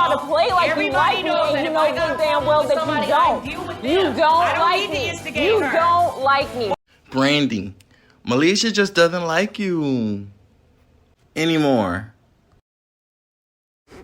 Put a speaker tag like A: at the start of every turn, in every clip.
A: try to play like you like me, and you know good damn well that you don't. You don't like me. You don't like me.
B: Brandi, Malaysia just doesn't like you anymore.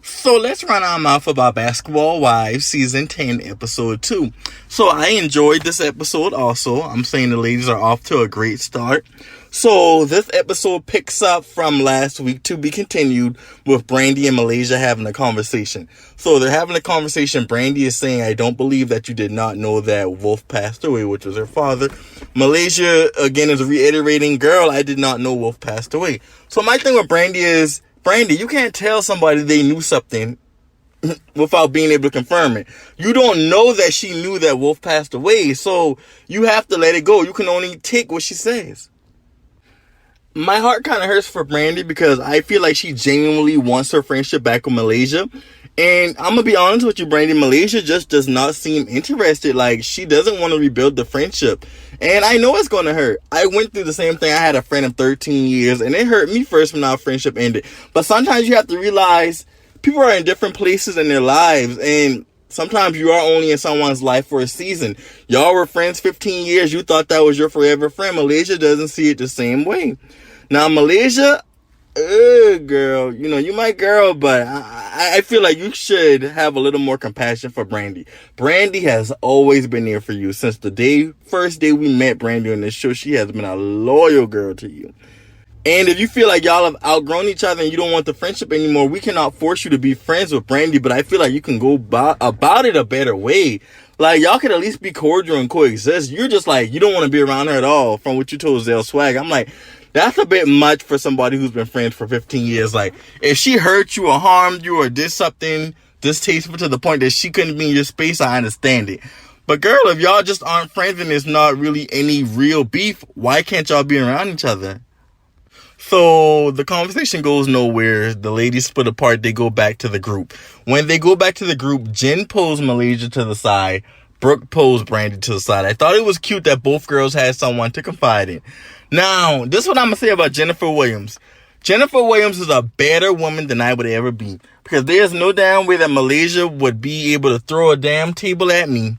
B: So let's run our mouth about Basketball Wives Season 10, Episode 2. So I enjoyed this episode also. I'm saying the ladies are off to a great start. So this episode picks up from last week, to be continued, with Brandi and Malaysia having a conversation. So they're having a conversation. Brandi is saying, I don't believe that you did not know that Wolf passed away, which was her father. Malaysia, again, is reiterating, girl, I did not know Wolf passed away. So my thing with Brandi is, Brandi, you can't tell somebody they knew something without being able to confirm it. You don't know that she knew that Wolf passed away, so you have to let it go. You can only take what she says. My heart kind of hurts for Brandi because I feel like she genuinely wants her friendship back with Malaysia. And I'm going to be honest with you, Brandi, Malaysia just does not seem interested. Like, she doesn't want to rebuild the friendship. And I know it's going to hurt. I went through the same thing. I had a friend of 13 years, and it hurt me first when our friendship ended. But sometimes you have to realize people are in different places in their lives, and sometimes you are only in someone's life for a season. Y'all were friends 15 years. You thought that was your forever friend. Malaysia doesn't see it the same way. Now, Malaysia, girl, you know, you my girl, but I feel like you should have a little more compassion for Brandi. Brandi has always been there for you. Since the first day we met Brandi on this show, she has been a loyal girl to you. And if you feel like y'all have outgrown each other and you don't want the friendship anymore, we cannot force you to be friends with Brandi, but I feel like you can go about it a better way. Like, y'all could at least be cordial and coexist. You're just like, you don't want to be around her at all, from what you told Zell Swag. I'm like, that's a bit much for somebody who's been friends for 15 years. Like, if she hurt you or harmed you or did something distasteful to the point that she couldn't be in your space, I understand it. But girl, if y'all just aren't friends and there's not really any real beef, why can't y'all be around each other? So the conversation goes nowhere. The ladies split apart. They go back to the group. When they go back to the group, Jen pulls Malaysia to the side. Brooke pulls Brandi to the side. I thought it was cute that both girls had someone to confide in. Now, this is what I'm going to say about Jennifer Williams. Jennifer Williams is a better woman than I would ever be. Because there's no damn way that Malaysia would be able to throw a damn table at me.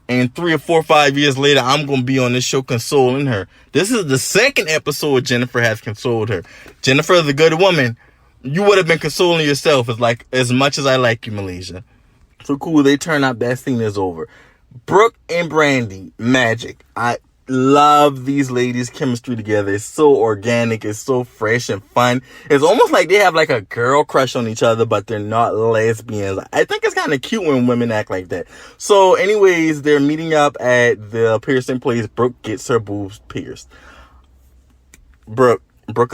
B: And 3 or 4 or 5 years later, I'm going to be on this show consoling her. This is the second episode Jennifer has consoled her. Jennifer is a good woman. You would have been consoling yourself as much as I like you, Malaysia. So cool, they turn up, that scene is over. Brooke and Brandi, magic. I love these ladies' chemistry together. It's so organic. It's so fresh and fun. It's almost like they have like a girl crush on each other, but they're not lesbians. I think it's kind of cute when women act like that. So anyways, they're meeting up at the piercing place. Brooke gets her boobs pierced. Brooke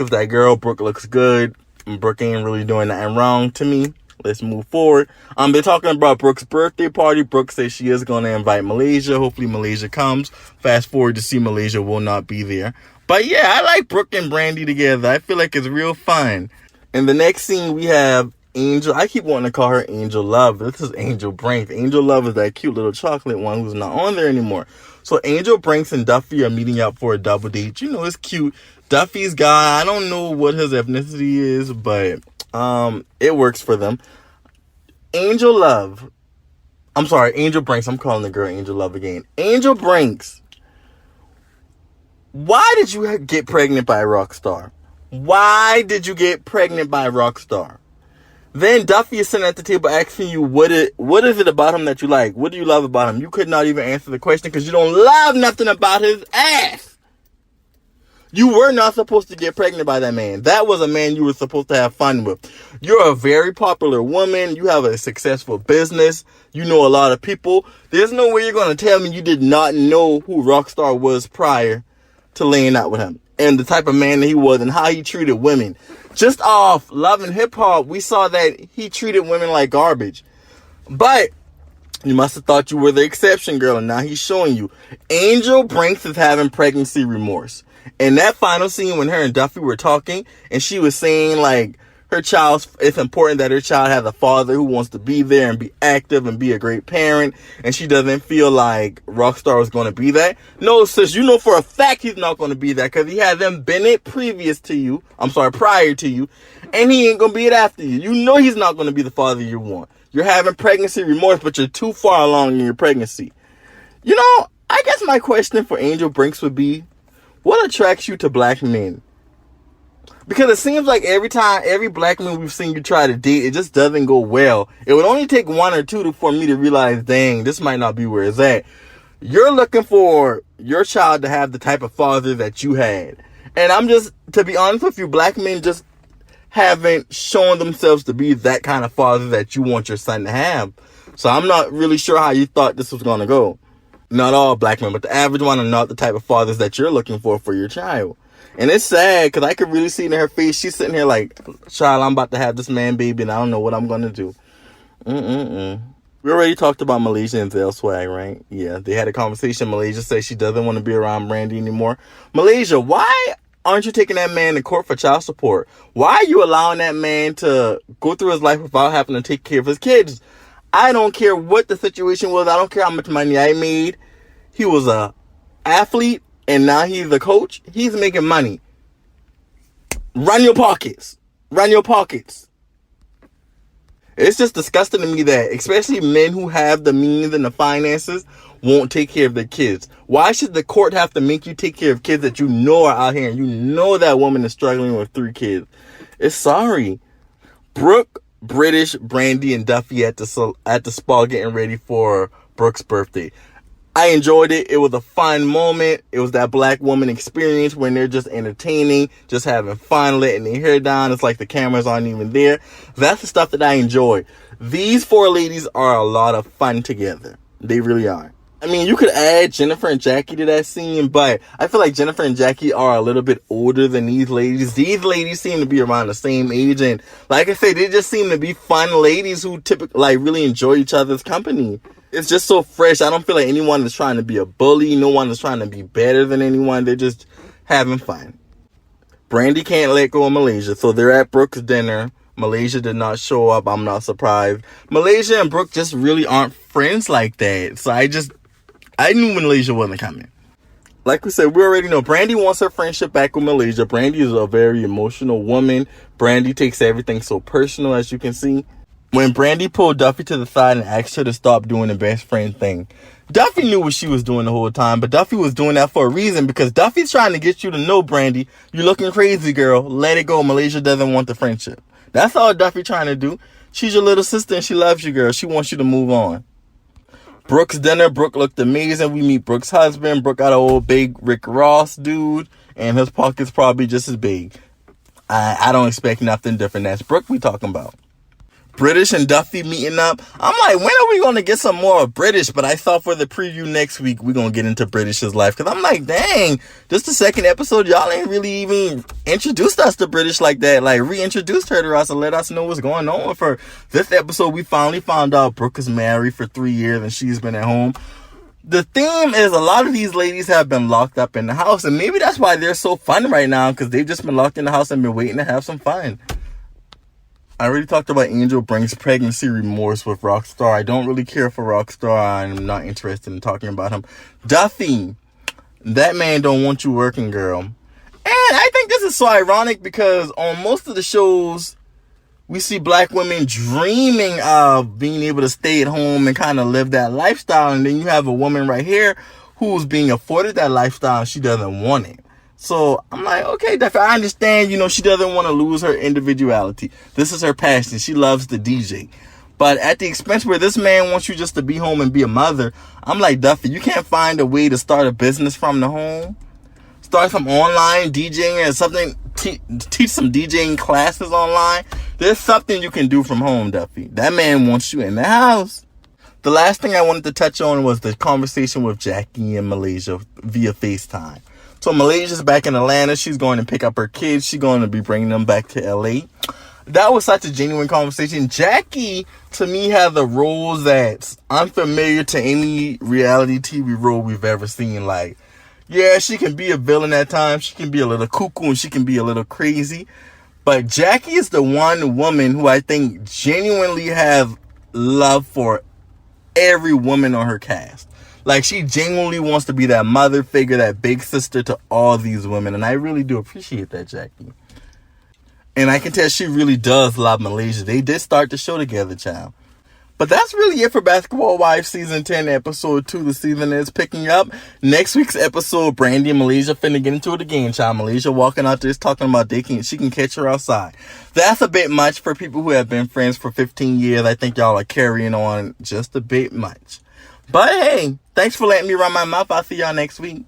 B: is that girl. Brooke looks good. Brooke ain't really doing nothing wrong to me. Let's move forward. They're talking about Brooke's birthday party. Brooke says she is going to invite Malaysia. Hopefully Malaysia comes. Fast forward to see Malaysia will not be there. But yeah, I like Brooke and Brandi together. I feel like it's real fun. In the next scene, we have Angel. I keep wanting to call her Angel Love. This is Angel Brinks. Angel Love is that cute little chocolate one who's not on there anymore. So Angel Brinks and Duffy are meeting up for a double date. You know, it's cute. Duffy's guy, I don't know what his ethnicity is, but it works for them. Angel Brinks. I'm calling the girl Angel Love again. Angel Brinks. Why did you get pregnant by Rockstar? Why did you get pregnant by Rockstar? Then Duffy is sitting at the table asking you, what is it about him that you like? What do you love about him? You could not even answer the question because you don't love nothing about his ass. You were not supposed to get pregnant by that man. That was a man you were supposed to have fun with. You're a very popular woman. You have a successful business. You know a lot of people. There's no way you're going to tell me you did not know who Rockstar was prior to laying out with him. And the type of man that he was and how he treated women. Just off Love and Hip Hop, we saw that he treated women like garbage. But you must have thought you were the exception, girl. And now he's showing you. Angel Brinks is having pregnancy remorse. In that final scene when her and Duffy were talking and she was saying like it's important that her child has a father who wants to be there and be active and be a great parent, and she doesn't feel like Rockstar is going to be that. No, sis, you know for a fact he's not going to be that because he had them been it prior to you, and he ain't going to be it after you. You know he's not going to be the father you want. You're having pregnancy remorse, but you're too far along in your pregnancy. You know, I guess my question for Angel Brinks would be, what attracts you to black men? Because it seems like every black man we've seen you try to date, it just doesn't go well. It would only take one or two for me to realize, dang, this might not be where it's at. You're looking for your child to have the type of father that you had. And I'm just, to be honest with you, black men just haven't shown themselves to be that kind of father that you want your son to have. So I'm not really sure how you thought this was going to go. Not all black men, but the average one are not the type of fathers that you're looking for your child. And it's sad because I could really see it in her face. She's sitting here like, child, I'm about to have this man baby and I don't know what I'm going to do. We already talked about Malaysia and Zell Swag, right? Yeah, they had a conversation. Malaysia says she doesn't want to be around Brandi anymore. Malaysia, why aren't you taking that man to court for child support? Why are you allowing that man to go through his life without having to take care of his kids? I don't care what the situation was. I don't care how much money I made. He was a athlete and now he's a coach. He's making money. Run your pockets. Run your pockets. It's just disgusting to me that especially men who have the means and the finances won't take care of their kids. Why should the court have to make you take care of kids that you know are out here and you know that woman is struggling with 3 kids? It's sorry. Brooke, British, Brandi, and Duffy at the spa getting ready for Brooke's birthday. I enjoyed it. It was a fun moment. It was that black woman experience when they're just entertaining, just having fun, letting their hair down. It's like the cameras aren't even there. That's the stuff that I enjoy. These 4 ladies are a lot of fun together. They really are. I mean, you could add Jennifer and Jackie to that scene, but I feel like Jennifer and Jackie are a little bit older than these ladies. These ladies seem to be around the same age, and like I said, they just seem to be fun ladies who typically really enjoy each other's company. It's just so fresh. I don't feel like anyone is trying to be a bully. No one is trying to be better than anyone. They're just having fun. Brandi can't let go of Malaysia, so they're at Brooke's dinner. Malaysia did not show up. I'm not surprised. Malaysia and Brooke just really aren't friends like that. So I knew Malaysia wasn't coming. Like we said, we already know Brandi wants her friendship back with Malaysia. Brandi is a very emotional woman. Brandi takes everything so personal, as you can see. When Brandi pulled Duffy to the side and asked her to stop doing the best friend thing, Duffy knew what she was doing the whole time, but Duffy was doing that for a reason because Duffy's trying to get you to know, Brandi, you're looking crazy, girl. Let it go. Malaysia doesn't want the friendship. That's all Duffy trying to do. She's your little sister and she loves you, girl. She wants you to move on. Brooke's dinner. Brooke looked amazing. We meet Brooke's husband. Brooke got an old big Rick Ross dude, and his pocket's probably just as big. I don't expect nothing different. That's Brooke we talking about. British and Duffy meeting up. I'm like, when are we going to get some more of British? But I thought for the preview next week, we're going to get into British's life. Because I'm like, dang, this the second episode. Y'all ain't really even introduced us to British like that. Like, reintroduced her to us and let us know what's going on with her. This episode, we finally found out Brooke is married for 3 years and she's been at home. The theme is a lot of these ladies have been locked up in the house. And maybe that's why they're so fun right now. Because they've just been locked in the house and been waiting to have some fun. I already talked about Angel Brinks' pregnancy remorse with Rockstar. I don't really care for Rockstar. I'm not interested in talking about him. Duffy, that man don't want you working, girl. And I think this is so ironic because on most of the shows, we see black women dreaming of being able to stay at home and kind of live that lifestyle. And then you have a woman right here who's being afforded that lifestyle and she doesn't want it. So I'm like, okay, Duffy, I understand, she doesn't want to lose her individuality. This is her passion. She loves the DJ. But at the expense where this man wants you just to be home and be a mother, I'm like, Duffy, you can't find a way to start a business from the home? Start some online DJing or something, teach some DJing classes online? There's something you can do from home, Duffy. That man wants you in the house. The last thing I wanted to touch on was the conversation with Jackie in Malaysia via FaceTime. So Malaysia's back in Atlanta. She's going to pick up her kids. She's going to be bringing them back to LA. That was such a genuine conversation. Jackie, to me, has a role that's unfamiliar to any reality TV role we've ever seen. Like, yeah, she can be a villain at times. She can be a little cuckoo and she can be a little crazy. But Jackie is the one woman who I think genuinely has love for every woman on her cast. Like, she genuinely wants to be that mother figure, that big sister to all these women. And I really do appreciate that, Jackie. And I can tell she really does love Malaysia. They did start the show together, child. But that's really it for Basketball Wives Season 10, Episode 2. The season is picking up. Next week's episode, Brandi and Malaysia finna get into it again, child. Malaysia walking out there talking about she can catch her outside. That's a bit much for people who have been friends for 15 years. I think y'all are carrying on just a bit much. But hey, thanks for letting me run my mouth. I'll see y'all next week.